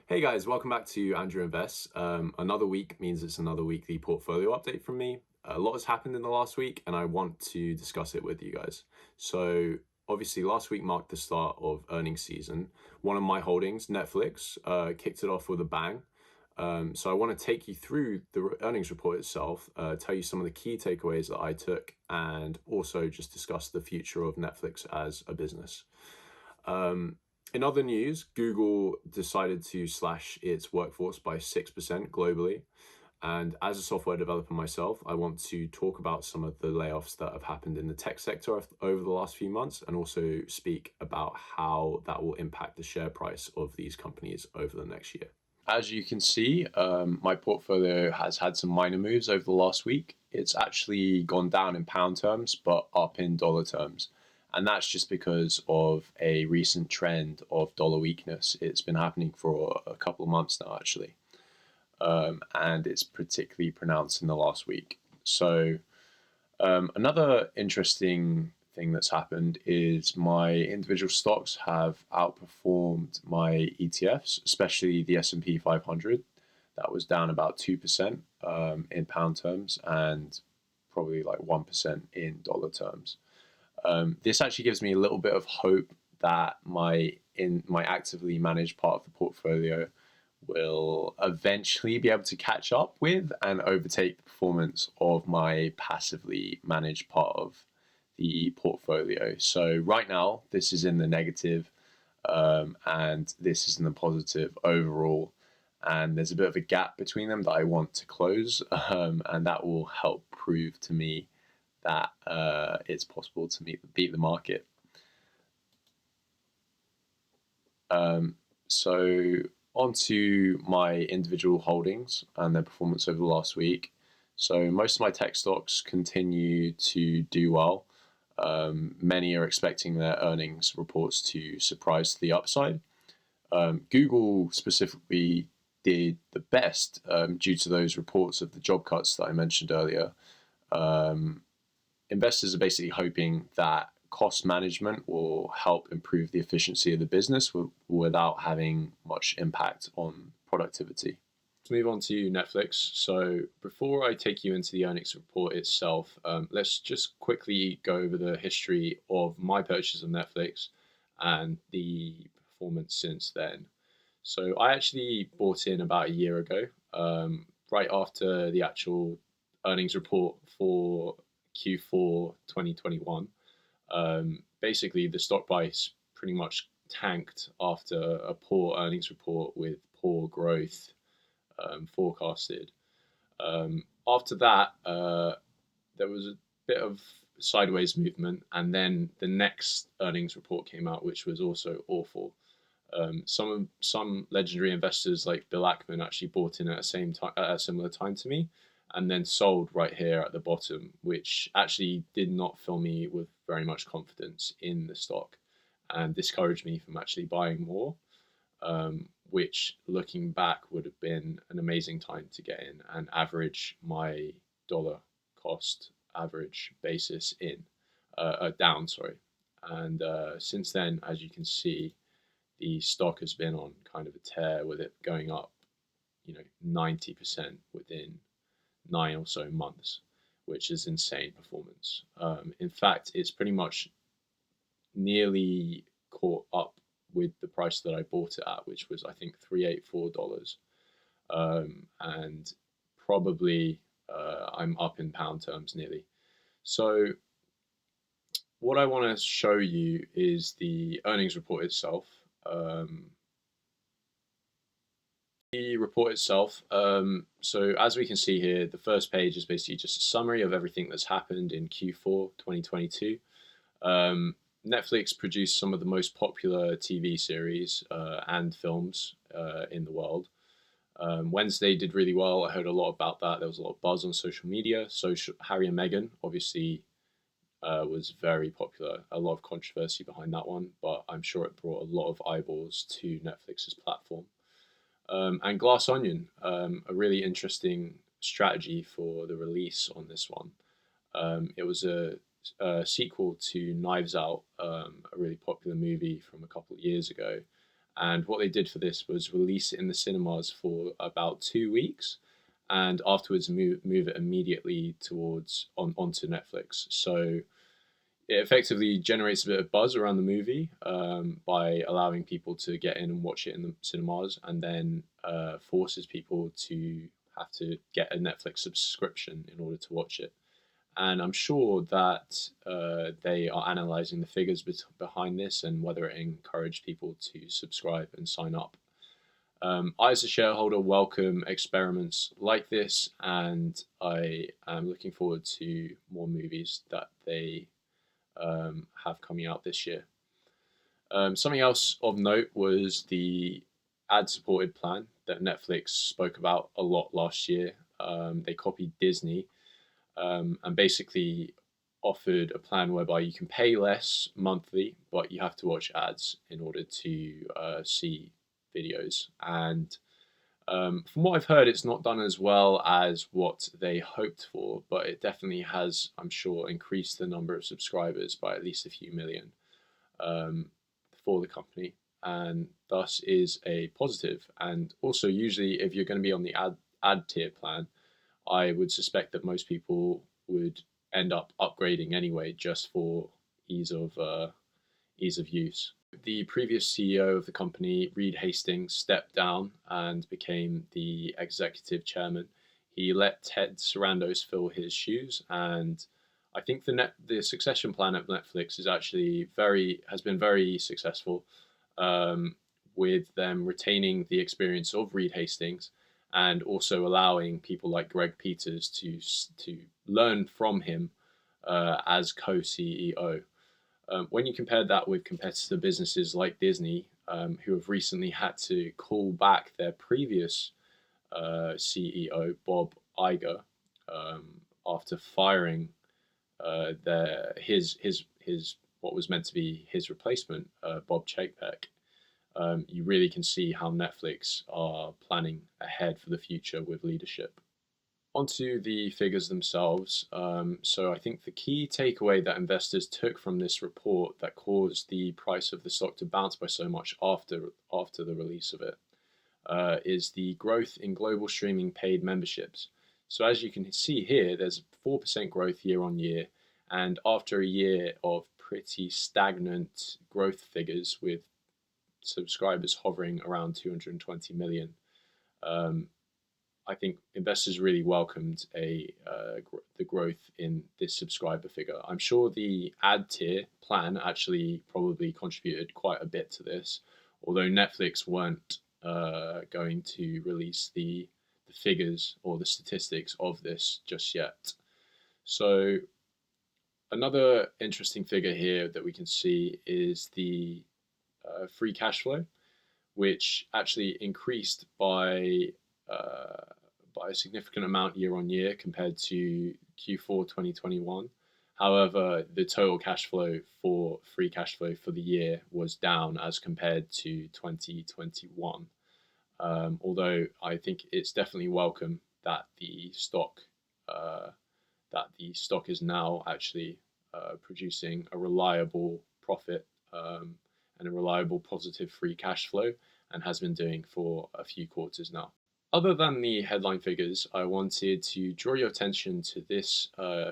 Hey guys, welcome back to Andrew Invests. Another week means it's another weekly portfolio update from me. A lot has happened in the last week, and I want to discuss it with you guys. So, obviously, last week marked the start of earnings season. One of my holdings, Netflix, kicked it off with a bang. So, I want to take you through the earnings report itself, tell you some of the key takeaways that I took, and also just discuss the future of Netflix as a business. In other news, Google decided to slash its workforce by 6% globally. And as a software developer myself, I want to talk about some of the layoffs that have happened in the tech sector over the last few months and also speak about how that will impact the share price of these companies over the next year. As you can see, my portfolio has had some minor moves over the last week. It's actually gone down in pound terms, but up in dollar terms. And that's just because of a recent trend of dollar weakness. It's been happening for a couple of months now, actually. And it's particularly pronounced in the last week. So, another interesting thing that's happened is my individual stocks have outperformed my ETFs, especially the S&P 500. That was down about 2% in pound terms and probably like 1% in dollar terms. This actually gives me a little bit of hope that my actively managed part of the portfolio will eventually be able to catch up with and overtake the performance of my passively managed part of the portfolio. So right now, this is in the negative, and this is in the positive overall. And there's a bit of a gap between them that I want to close, and that will help prove to me that it's possible to beat the market. So onto my individual holdings and their performance over the last week. So most of my tech stocks continue to do well. Many are expecting their earnings reports to surprise to the upside. Google specifically did the best due to those reports of the job cuts that I mentioned earlier. Investors are basically hoping that cost management will help improve the efficiency of the business without having much impact on productivity. Let's move on to Netflix. So before I take you into the earnings report itself, let's just quickly go over the history of my purchase of Netflix and the performance since then. So I actually bought in about a year ago, right after the actual earnings report for Q4 2021. Basically, the stock price pretty much tanked after a poor earnings report with poor growth forecasted. After that, there was a bit of sideways movement, and then the next earnings report came out, which was also awful. Some legendary investors like Bill Ackman actually bought in at a similar time to me, and then sold right here at the bottom, which actually did not fill me with very much confidence in the stock, and discouraged me from actually buying more. Which, looking back, would have been an amazing time to get in and average my dollar cost average basis in down. Sorry, and since then, as you can see, the stock has been on kind of a tear with it going up, 90% within 9 or so months, which is insane performance. In fact, it's pretty much nearly caught up with the price that I bought it at, which was I think $384, and probably I'm up in pound terms nearly. So what I want to show you is the earnings report itself. The report itself. So as we can see here, the first page is basically just a summary of everything that's happened in Q4 2022. Netflix produced some of the most popular TV series and films in the world. Wednesday did really well. I heard a lot about that. There was a lot of buzz on social media. So Harry and Meghan obviously was very popular. A lot of controversy behind that one, but I'm sure it brought a lot of eyeballs to Netflix's platform. And Glass Onion, a really interesting strategy for the release on this one. It was a sequel to Knives Out, a really popular movie from a couple of years ago. And what they did for this was release it in the cinemas for about 2 weeks, and afterwards move it immediately onto Netflix. So it effectively generates a bit of buzz around the movie by allowing people to get in and watch it in the cinemas, and then forces people to have to get a Netflix subscription in order to watch it. And I'm sure that they are analyzing the figures behind this and whether it encouraged people to subscribe and sign up. I, as a shareholder, welcome experiments like this, and I am looking forward to more movies that they have coming out this year. Something else of note was the ad-supported plan that Netflix spoke about a lot last year. They copied Disney and basically offered a plan whereby you can pay less monthly, but you have to watch ads in order to see videos. And from what I've heard, it's not done as well as what they hoped for, but it definitely has, I'm sure, increased the number of subscribers by at least a few million um, for the company, and thus is a positive. And also, usually, if you're going to be on the ad tier plan, I would suspect that most people would end up upgrading anyway, just for ease of ease of use. The previous CEO of the company, Reed Hastings, stepped down and became the executive chairman. He let Ted Sarandos fill his shoes, and I think the succession plan at Netflix is actually has been very successful, um, with them retaining the experience of Reed Hastings and also allowing people like Greg Peters to learn from him as co-CEO. When you compare that with competitor businesses like Disney, who have recently had to call back their previous CEO, Bob Iger, after firing his what was meant to be his replacement, Bob Chapek, you really can see how Netflix are planning ahead for the future with leadership. Onto the figures themselves. So I think the key takeaway that investors took from this report that caused the price of the stock to bounce by so much after the release of it is the growth in global streaming paid memberships. So as you can see here, there's 4% growth year on year, and after a year of pretty stagnant growth figures with subscribers hovering around 220 million, um, I think investors really welcomed the growth in this subscriber figure. I'm sure the ad tier plan actually probably contributed quite a bit to this, although Netflix weren't going to release the figures or the statistics of this just yet. So another interesting figure here that we can see is the free cash flow, which actually increased by a significant amount year on year compared to Q4 2021. However, the total cash flow for free cash flow for the year was down as compared to 2021. Although I think it's definitely welcome that uh, the stock is now actually producing a reliable profit, and a reliable positive free cash flow, and has been doing for a few quarters now. Other than the headline figures, I wanted to draw your attention to this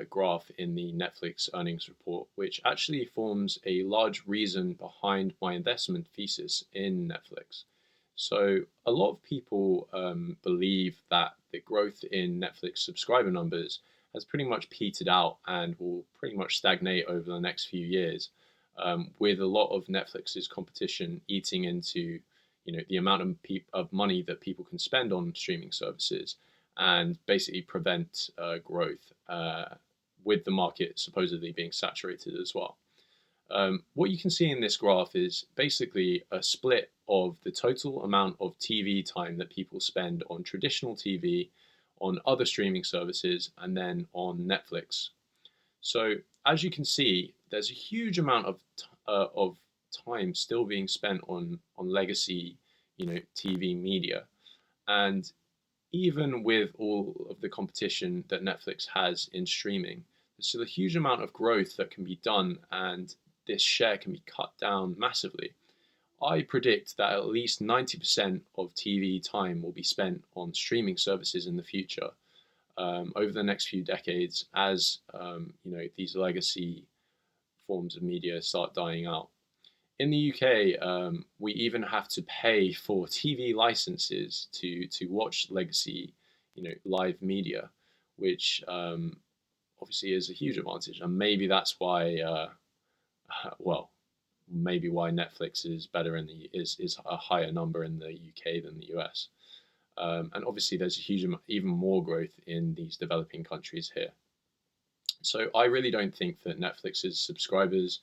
graph in the Netflix earnings report, which actually forms a large reason behind my investment thesis in Netflix. So a lot of people believe that the growth in Netflix subscriber numbers has pretty much petered out and will pretty much stagnate over the next few years, with a lot of Netflix's competition eating into the amount of money that people can spend on streaming services, and basically prevent growth, with the market supposedly being saturated as well. What you can see in this graph is basically a split of the total amount of TV time that people spend on traditional TV, on other streaming services, and then on Netflix. So as you can see, there's a huge amount of time still being spent on legacy, TV media, and even with all of the competition that Netflix has in streaming, there's still a huge amount of growth that can be done, and this share can be cut down massively. I predict that at least 90% of TV time will be spent on streaming services in the future, over the next few decades, as these legacy forms of media start dying out. In the UK, we even have to pay for TV licenses to watch legacy, live media, which obviously is a huge advantage, and maybe that's why, well, maybe why Netflix is better is a higher number in the UK than the US. And obviously, there's a huge amount, even more growth in these developing countries here. So I really don't think that Netflix's subscribers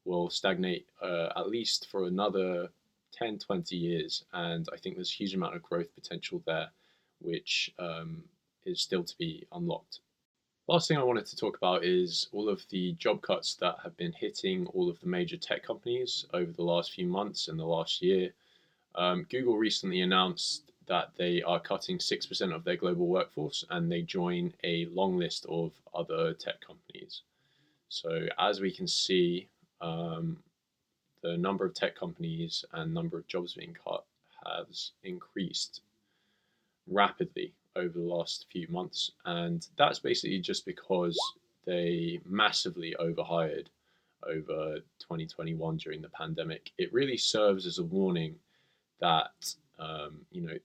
will stagnate, at least for another 10, 20 years. And I think there's a huge amount of growth potential there, which is still to be unlocked. Last thing I wanted to talk about is all of the job cuts that have been hitting all of the major tech companies over the last few months and the last year. Google recently announced that they are cutting 6% of their global workforce, and they join a long list of other tech companies. So as we can see, the number of tech companies and number of jobs being cut has increased rapidly over the last few months, and that's basically just because they massively overhired over 2021 during the pandemic. It really serves as a warning that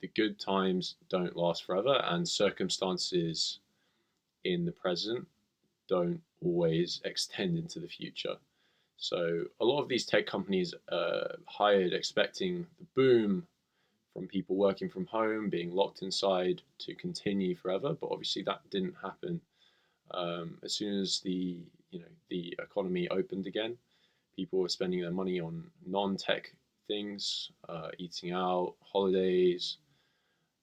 the good times don't last forever, and circumstances in the present don't always extend into the future. So a lot of these tech companies hired expecting the boom from people working from home, being locked inside, to continue forever. But obviously that didn't happen. As soon as the economy opened again, people were spending their money on non-tech things, eating out, holidays.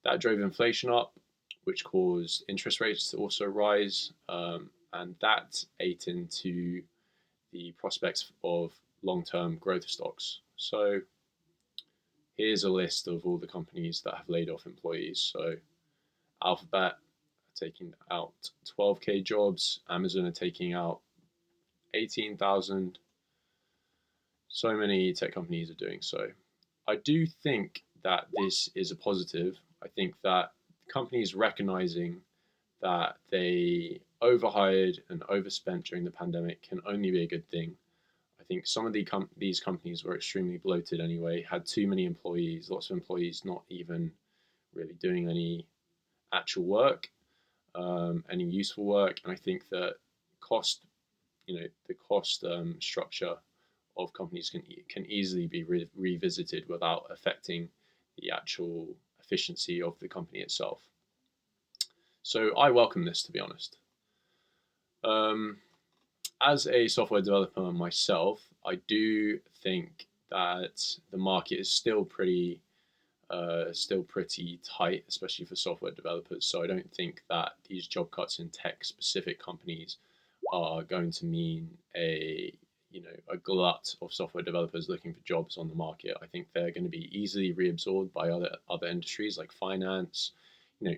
That drove inflation up, which caused interest rates to also rise, and that ate into the prospects of long-term growth stocks. So here's a list of all the companies that have laid off employees. So Alphabet are taking out 12K jobs. Amazon are taking out 18,000. So many tech companies are doing so. I do think that this is a positive. I think that companies recognizing that they overhired and overspent during the pandemic can only be a good thing. I think some of these companies were extremely bloated anyway, had too many employees, lots of employees not even really doing any actual work, any useful work. And I think that cost, the cost structure of companies can easily be revisited without affecting the actual efficiency of the company itself. So I welcome this, to be honest. As a software developer myself, I do think that the market is still pretty tight, especially for software developers. So I don't think that these job cuts in tech-specific companies are going to mean a glut of software developers looking for jobs on the market. I think they're going to be easily reabsorbed by other industries like finance,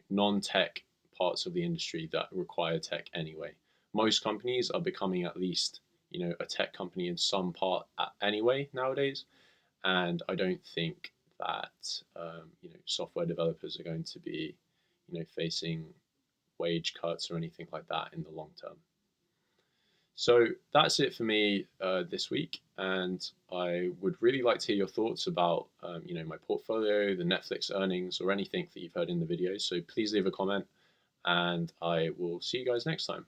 non-tech parts of the industry that require tech anyway. Most companies are becoming at least a tech company in some part anyway nowadays, and I don't think that software developers are going to be facing wage cuts or anything like that in the long term. So that's it for me this week, and I would really like to hear your thoughts about my portfolio, the Netflix earnings, or anything that you've heard in the video. So please leave a comment, and I will see you guys next time.